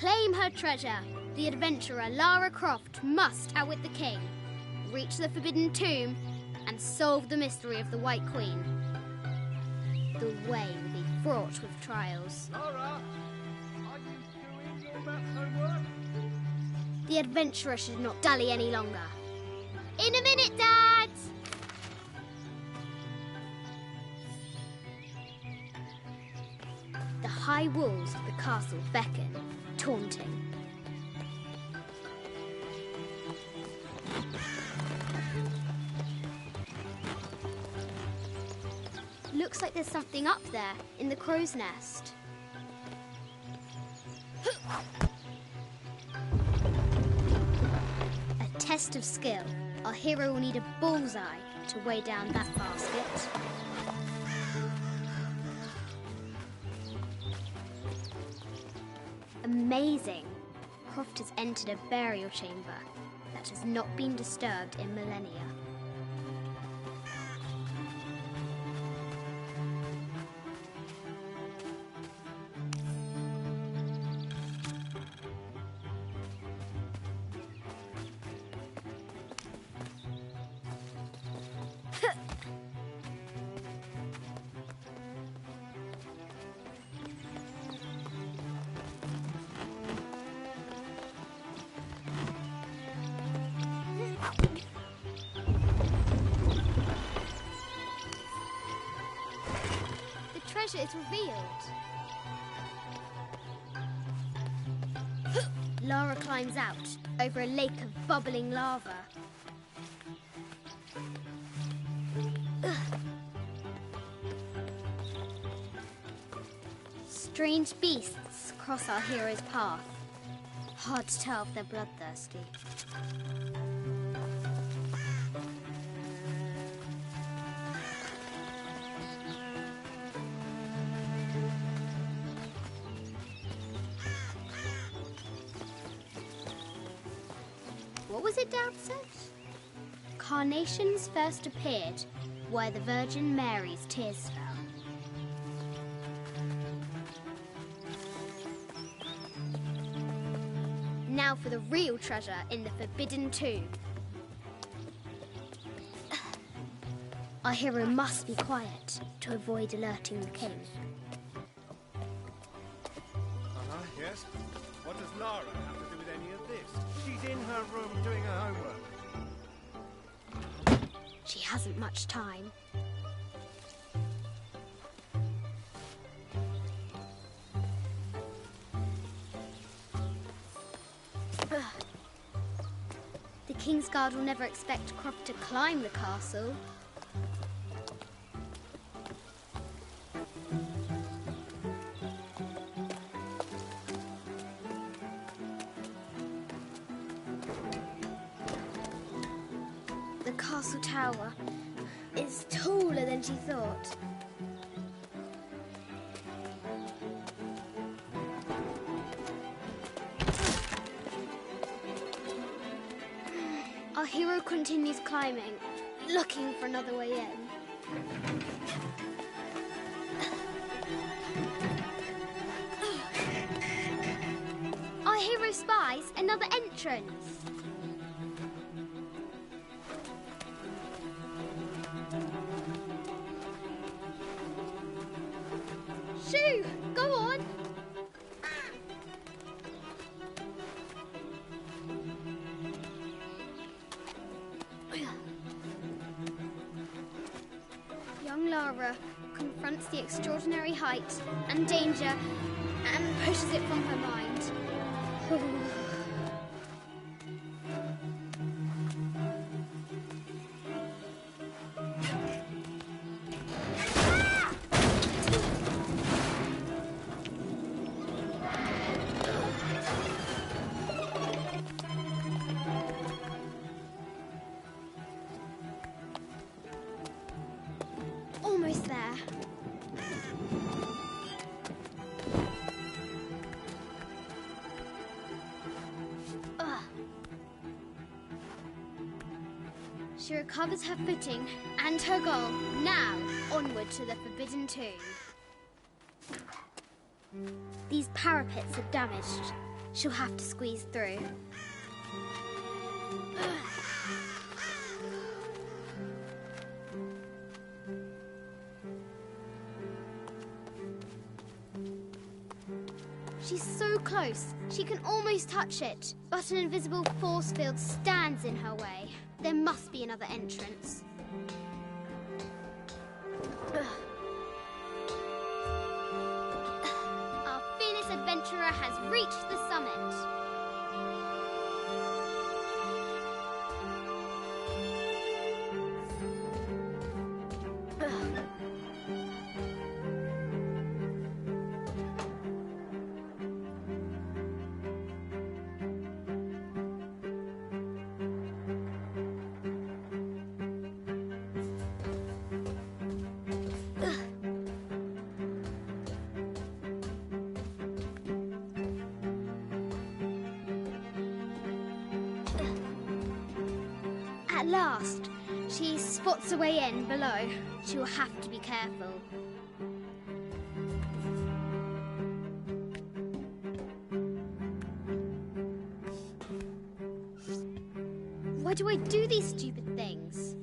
claim her treasure, the adventurer Lara Croft must outwit the king, reach the Forbidden Tomb, and solve the mystery of the White Queen. The way will be fraught with trials. Lara, are you doing your maths homework? The adventurer should not dally any longer. In a minute, Dad! The high walls of the castle beckon, taunting. Looks like there's something up there in the crow's nest. A test of skill. Our hero will need a bullseye to weigh down that basket. Amazing! Croft has entered a burial chamber that has not been disturbed in millennia. Treasure is revealed. Lara climbs out over a lake of bubbling lava. Strange beasts cross our hero's path. Hard to tell if they're bloodthirsty. What was it Dad said? Carnations first appeared where the Virgin Mary's tears fell. Now for the real treasure in the Forbidden Tomb. Our hero must be quiet to avoid alerting the king. Yes? What does Lara have to do with any of this? She's in her room doing her homework. She hasn't much time. The Kingsguard will never expect Croft to climb the castle. The castle tower is taller than she thought. Our hero continues climbing, looking for another way in. Our hero spies another entrance. Shoo! Go on! Young Lara confronts the extraordinary height and danger and pushes it from her mind. Almost there. She recovers her footing and her goal. Now, onward to the Forbidden Tomb. These parapets are damaged. She'll have to squeeze through. She's so close. She can almost touch it. But an invisible force field stands in her way. There must be another entrance. Our fearless adventurer has reached the summit. At last, she spots a way in below. She will have to be careful. Why do I do these stupid things?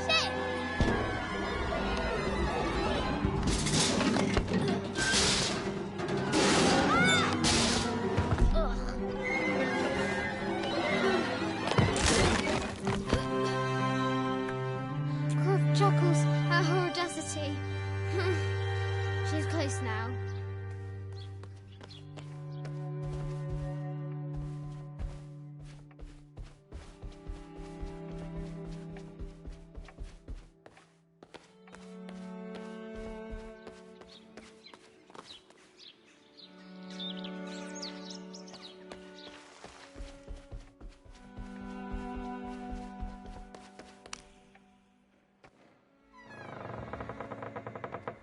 Shit! Croft chuckles at her audacity. She's close now.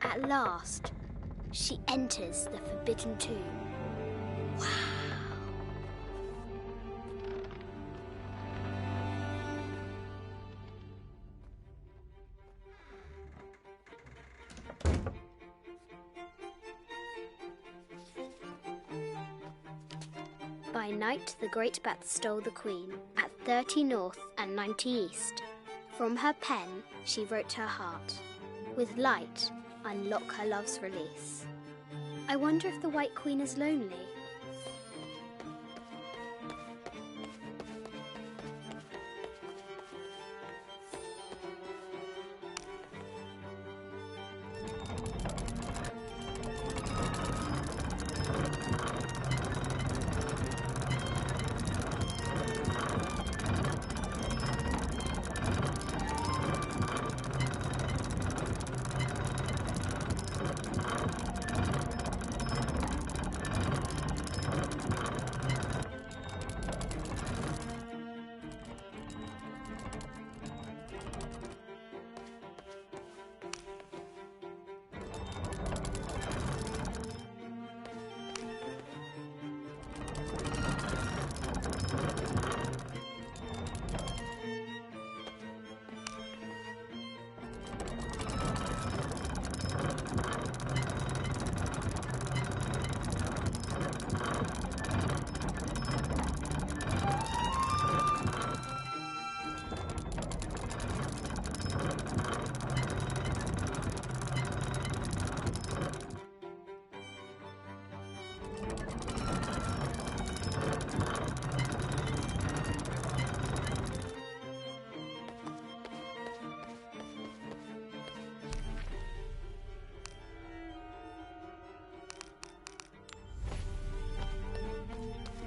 At last, she enters the Forbidden Tomb. Wow! By night, the great bat stole the queen at 30 north and 90 east. From her pen, she wrote her heart. With light, unlock her love's release. I wonder if the White Queen is lonely.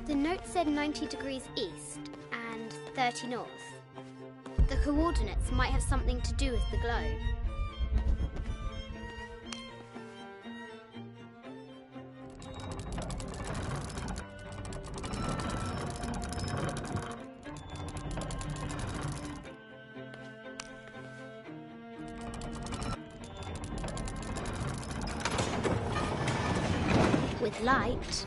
The note said 90 degrees east and 30 north. The coordinates might have something to do with the globe. With light,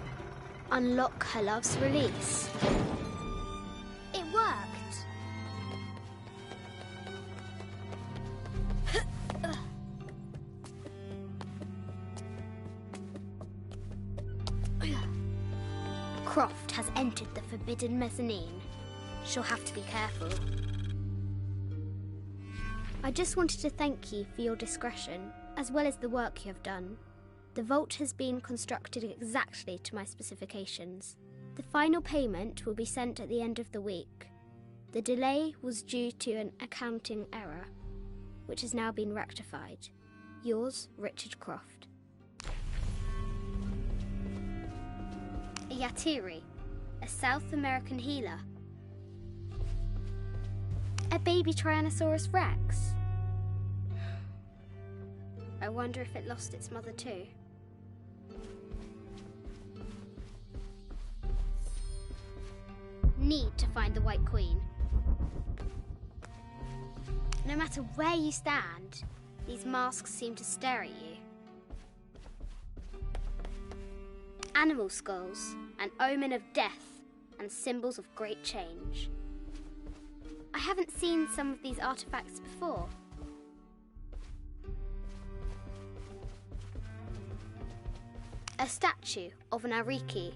unlock her love's release. It worked. Croft has entered the forbidden mezzanine. She'll have to be careful. I just wanted to thank you for your discretion, as well as the work you have done. The vault has been constructed exactly to my specifications. The final payment will be sent at the end of the week. The delay was due to an accounting error, which has now been rectified. Yours, Richard Croft. A Yatiri, a South American healer. A baby Tyrannosaurus Rex. I wonder if it lost its mother too. Need to find the White Queen. No matter where you stand, these masks seem to stare at you. Animal skulls, an omen of death and symbols of great change. I haven't seen some of these artifacts before. A statue of an Ariki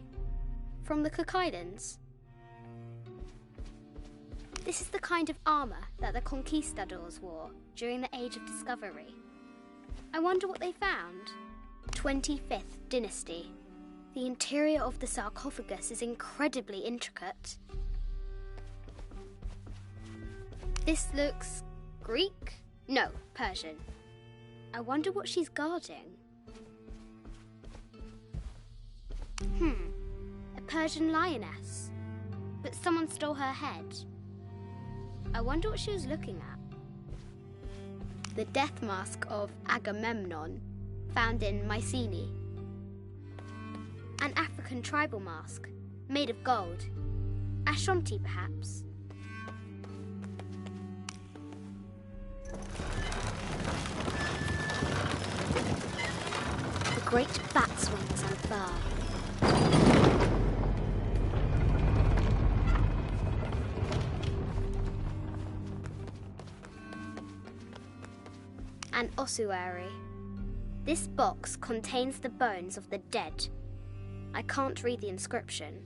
from the Cook Islands. This is the kind of armour that the conquistadors wore during the Age of Discovery. I wonder what they found. 25th Dynasty. The interior of the sarcophagus is incredibly intricate. This looks Greek? No, Persian. I wonder what she's guarding. A Persian lioness. But someone stole her head. I wonder what she was looking at. The death mask of Agamemnon, found in Mycenae. An African tribal mask, made of gold. Ashanti, perhaps. The great bat's wings unfurl. An ossuary. This box contains the bones of the dead. I can't read the inscription.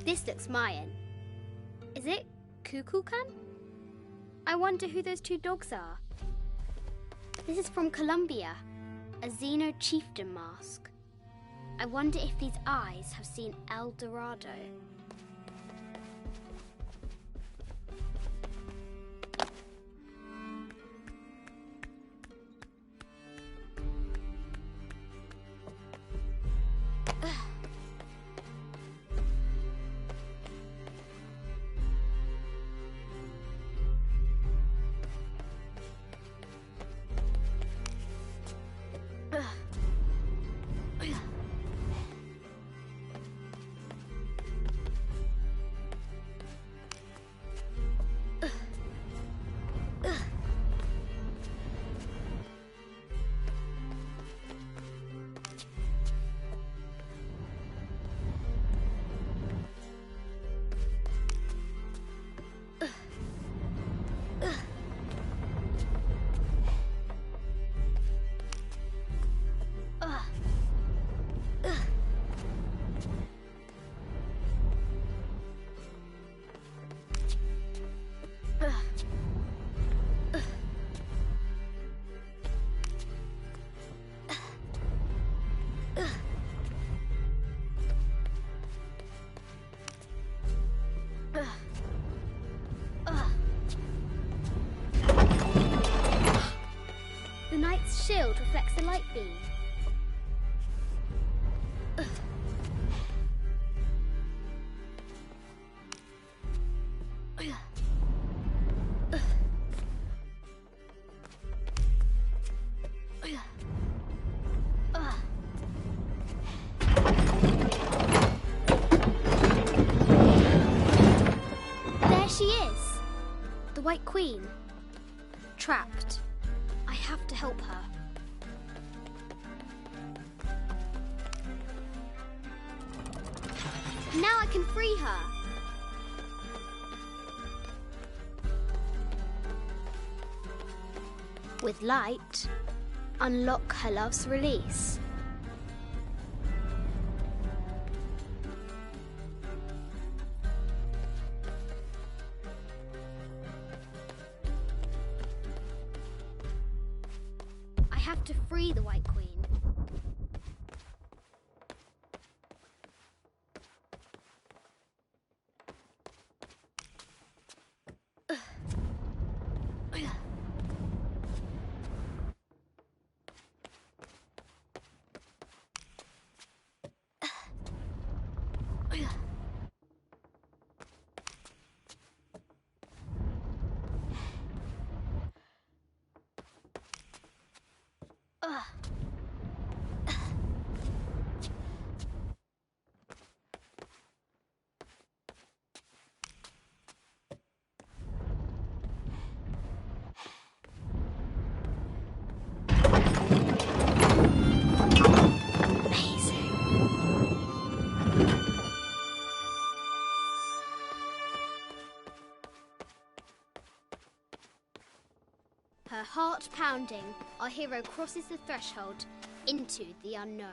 This looks Mayan. Is it Kukulkan? I wonder who those two dogs are. This is from Colombia, a Xeno chieftain mask. I wonder if these eyes have seen El Dorado. The knight's shield reflects the light beam. There she is, the White Queen, trapped. I have to help her. Now I can free her. With light, unlock her love's release. I have to free the White Queen. Her heart pounding, our hero crosses the threshold into the unknown.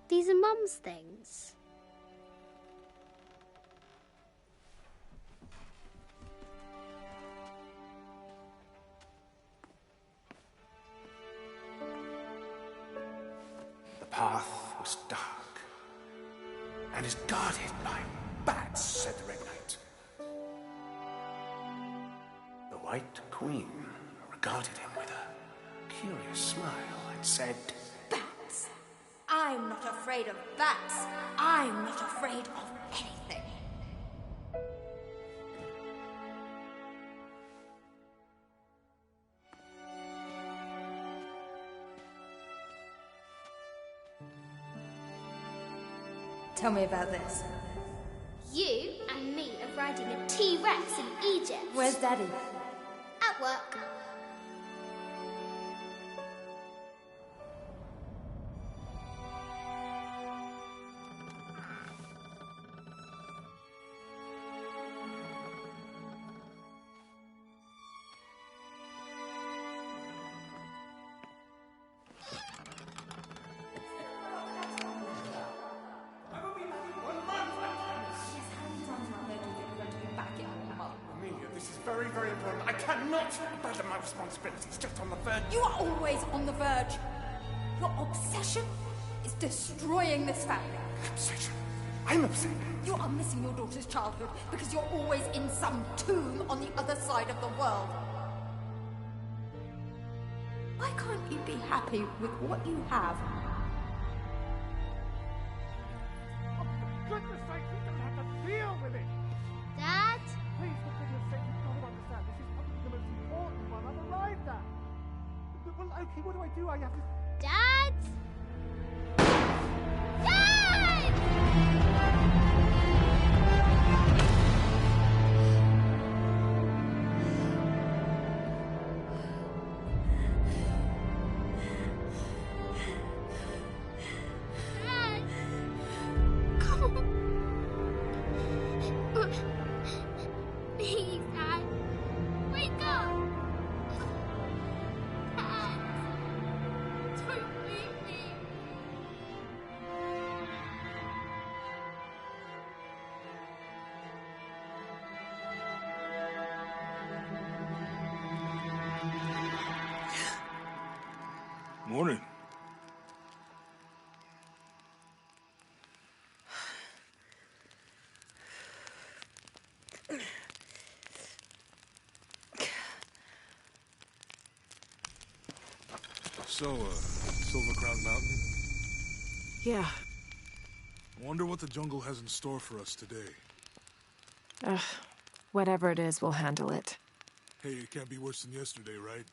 These are Mum's things. The path was dark and is guarded by bats, said the Red Knight. The White Queen regarded him with a curious smile and said, Bats! I'm not afraid of bats. I'm not afraid of anything. Tell me about this. You and me are riding a T-Rex in Egypt. Where's Daddy? At work. Very, very important. I cannot abandon my responsibilities just on the verge. You are always on the verge. Your obsession is destroying this family. Obsession? I'm obsessed. You are missing your daughter's childhood because you're always in some tomb on the other side of the world. Why can't you be happy with what you have? Oh, for goodness sake, you don't have to deal with it. Dad? Please, for goodness sake, you've got to understand. This is probably the most important one I've arrived at. Well, okay, what do I do? I have to... Dad? Dad! Dad! Come on. Please, Dad. Wake up. Dad. Don't leave me. Morning. So, Silver Crown Mountain? Yeah. Wonder what the jungle has in store for us today. Ugh. Whatever it is, we'll handle it. Hey, it can't be worse than yesterday, right?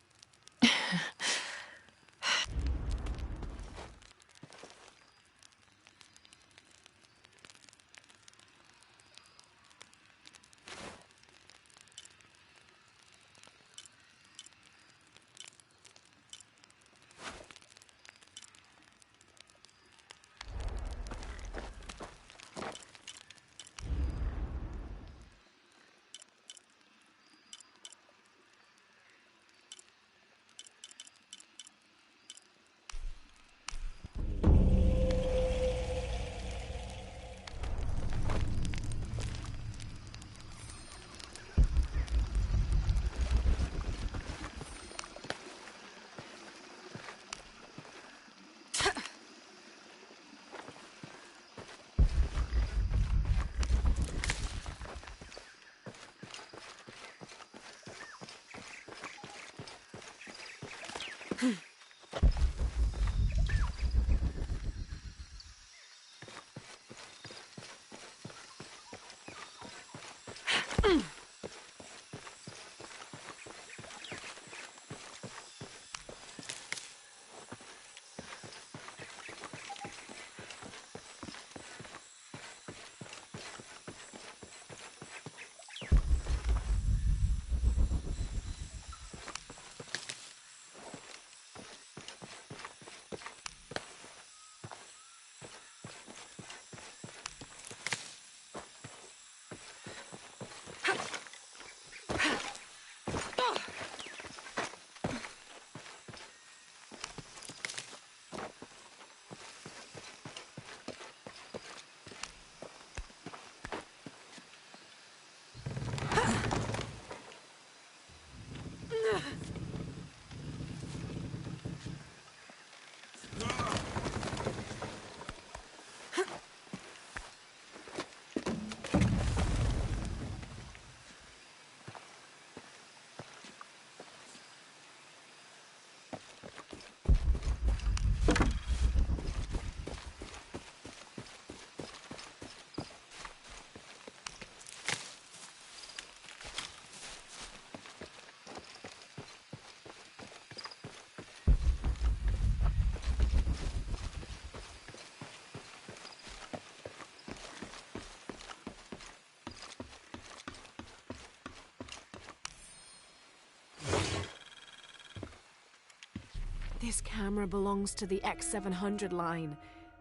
This camera belongs to the X700 line.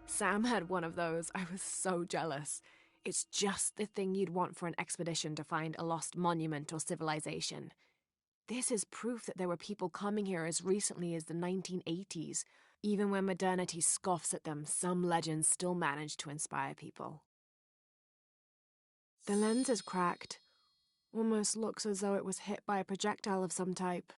Sam had one of those. I was so jealous. It's just the thing you'd want for an expedition to find a lost monument or civilization. This is proof that there were people coming here as recently as the 1980s. Even when modernity scoffs at them, some legends still manage to inspire people. The lens is cracked. Almost looks as though it was hit by a projectile of some type.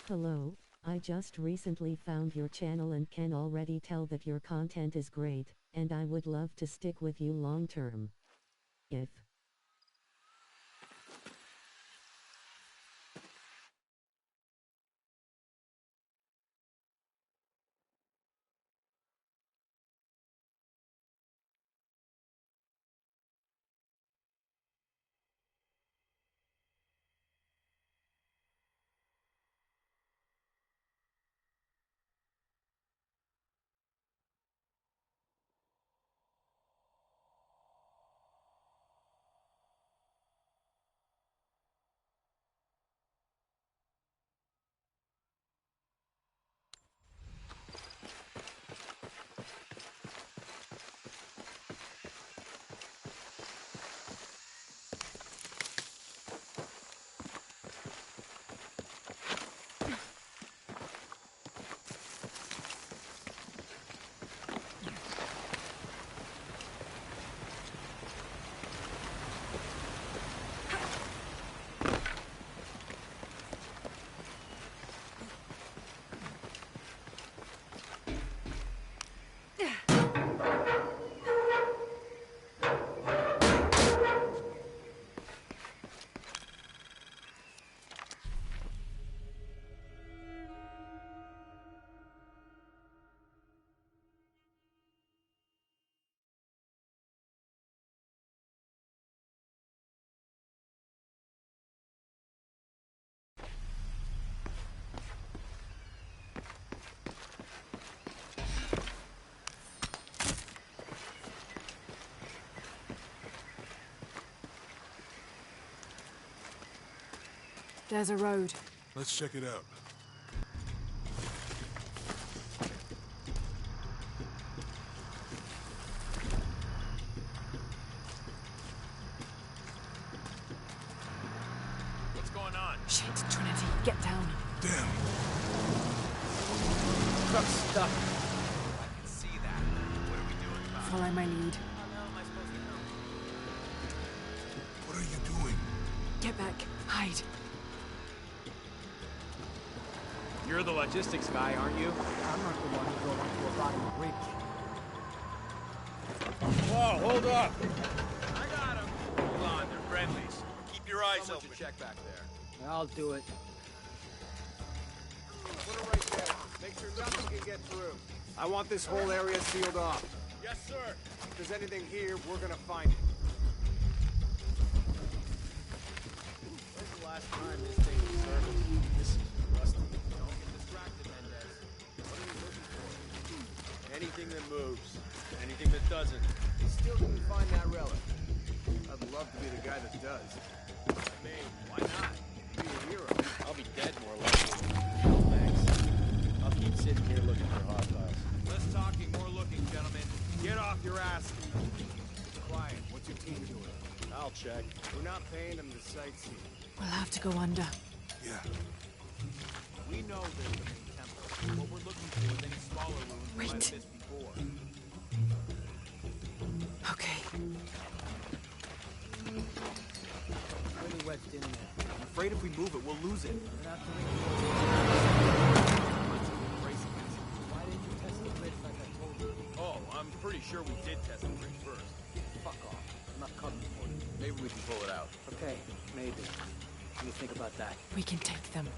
Hello, I just recently found your channel and can already tell that your content is great, and I would love to stick with you long term. If There's a road. Let's check it out. What's going on? Shit, Trinity, get down. Damn. Truck's stuck. I can see that. What are we doing about it? Follow my lead. How the hell am I supposed to know? What are you doing? Get back. Hide. You're the logistics guy, aren't you? I'm not the one who drove onto a bottom bridge. Whoa, hold up! I got him. Hold on, they're friendlies. Keep your eyes Someone open. should check back there. I'll do it. Put it right there. Make sure nothing can get through. I want this whole area sealed off. Yes, sir. If there's anything here, we're gonna find it. When's the last time this thing was serviced? This is rusty. Don't get distracted, Mendez. What are you looking for? Anything that moves. Anything that doesn't. You still didn't find that relic. I'd love to be the guy that does. I mean, why not? Be a hero. I'll be dead more likely. Thanks. I'll keep sitting here looking for hostiles. Less talking, more looking, gentlemen. Get off your ass. Quiet. What's your team doing? I'll check. We're not paying them to sightsee. We'll have to go under. Yeah. We know there's the main temple. What we're looking for is any smaller rooms we might have Wait. missed before. Okay. Pretty wedged in there. I'm afraid if we move it, we'll lose it. We're not doing it. Why didn't you test the bridge like I told you? Oh, I'm pretty sure we did test the bridge first. Fuck off. I'm not coming for you. Maybe we can pull it out. Okay, maybe. What do you think about that? We can take them.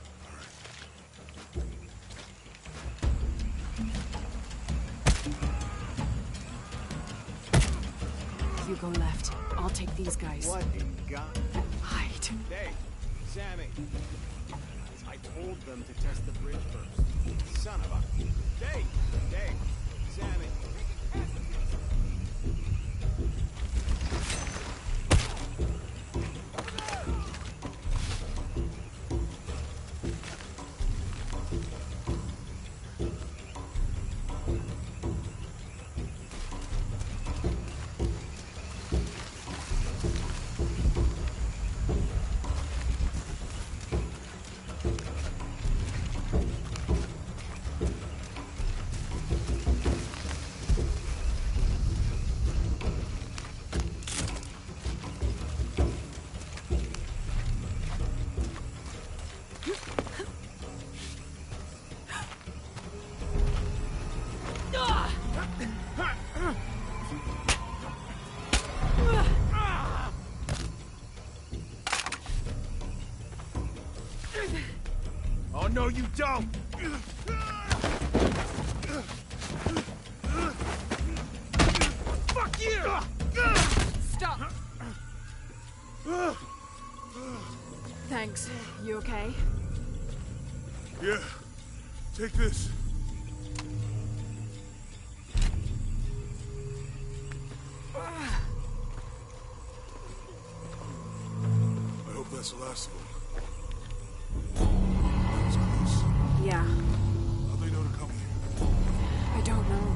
You go left. I'll take these guys. What in God? Hide. Hey, Sammy. I told them to test the bridge first. Son of a... Dave! Dave! Sammy! Oh, no, you don't! Fuck you! Stop! Thanks. You okay? Yeah. Take this. I hope that's the last of them. That was close. Yeah. How'd they know to come here? I don't know.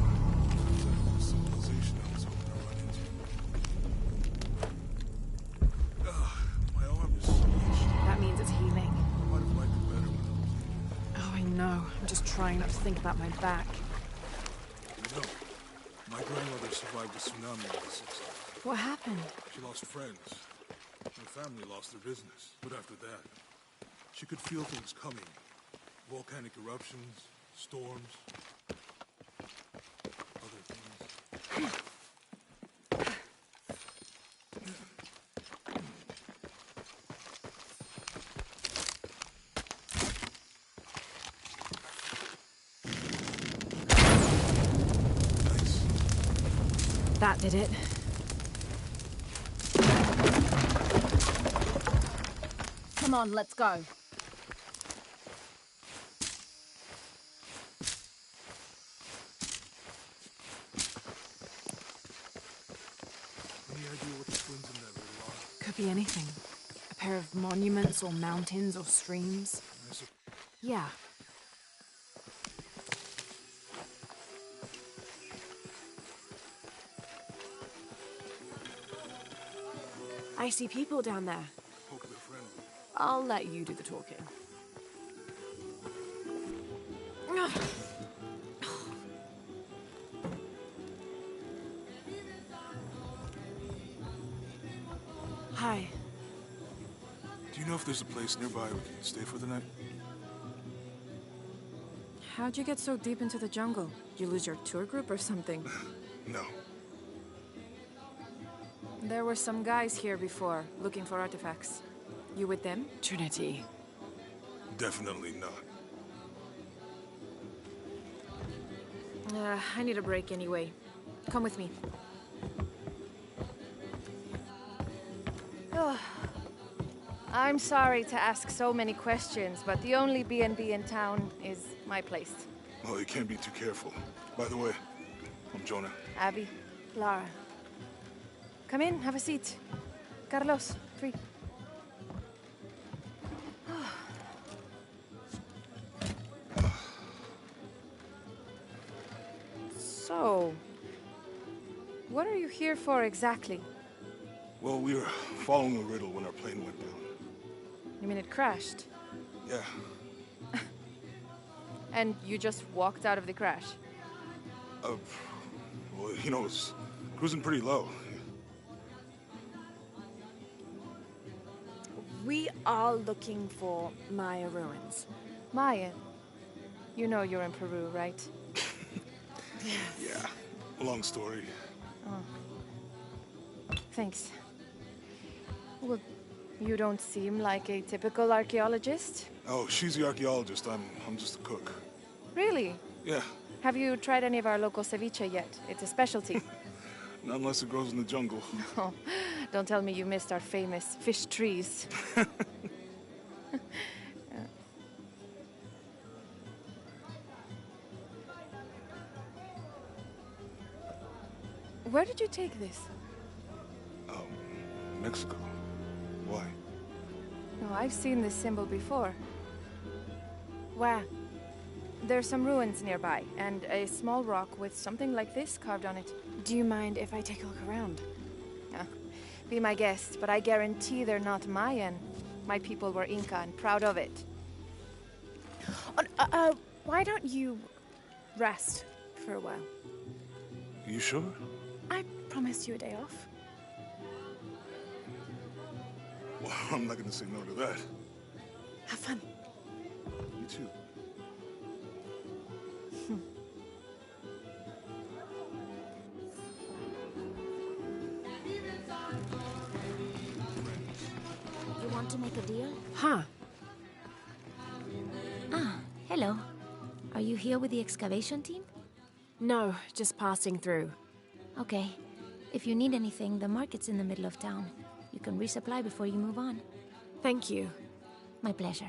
Civilization I was hoping to run into. My arm is itched. That means it's healing. I might have liked it better when I was Oh, I know. I'm just trying not to think about my back. You know, my grandmother survived the tsunami in the 60s. What happened? She lost friends. Her family lost their business. But after that, she could feel things coming. Volcanic eruptions, storms, other things. Nice. That did it. Come on, let's go. Any idea what the twins in that riddle are? Could be anything. A pair of monuments or mountains or streams. Yeah. I see people down there. Hope they're friendly. I'll let you do the talking. Hi. Do you know if there's a place nearby we can stay for the night? How'd you get so deep into the jungle? You lose your tour group or something? No. There were some guys here before, looking for artifacts. You with them? Trinity. Definitely not. I need a break anyway. Come with me. I'm sorry to ask so many questions, but the only B&B in town is my place. Well, you can't be too careful. By the way, I'm Jonah. Abby. Lara. Come in, have a seat. Carlos, free. So, what are you here for exactly? Well, we were following a riddle when our plane went down. You mean it crashed? Yeah. And you just walked out of the crash? Well, you know, it's cruising pretty low. We are looking for Maya ruins. Maya? You know you're in Peru, right? Yeah. Long story. Thanks. Well, you don't seem like a typical archaeologist. Oh, she's the archaeologist. I'm just a cook. Really? Yeah. Have you tried any of our local ceviche yet? It's a specialty. Not unless it grows in the jungle. Oh, don't tell me you missed our famous fish trees. Where did you take this? Mexico. Why? Oh, I've seen this symbol before. Where? There's some ruins nearby, and a small rock with something like this carved on it. Do you mind if I take a look around? Be my guest, but I guarantee they're not Mayan. My people were Inca and proud of it. Why don't you rest for a while? You sure? I promised you a day off. Well, I'm not gonna say no to that. Have fun. You too. You want to make a deal? Huh. Hello. Are you here with the excavation team? No, just passing through. Okay. If you need anything, the market's in the middle of town. You can resupply before you move on. Thank you. My pleasure.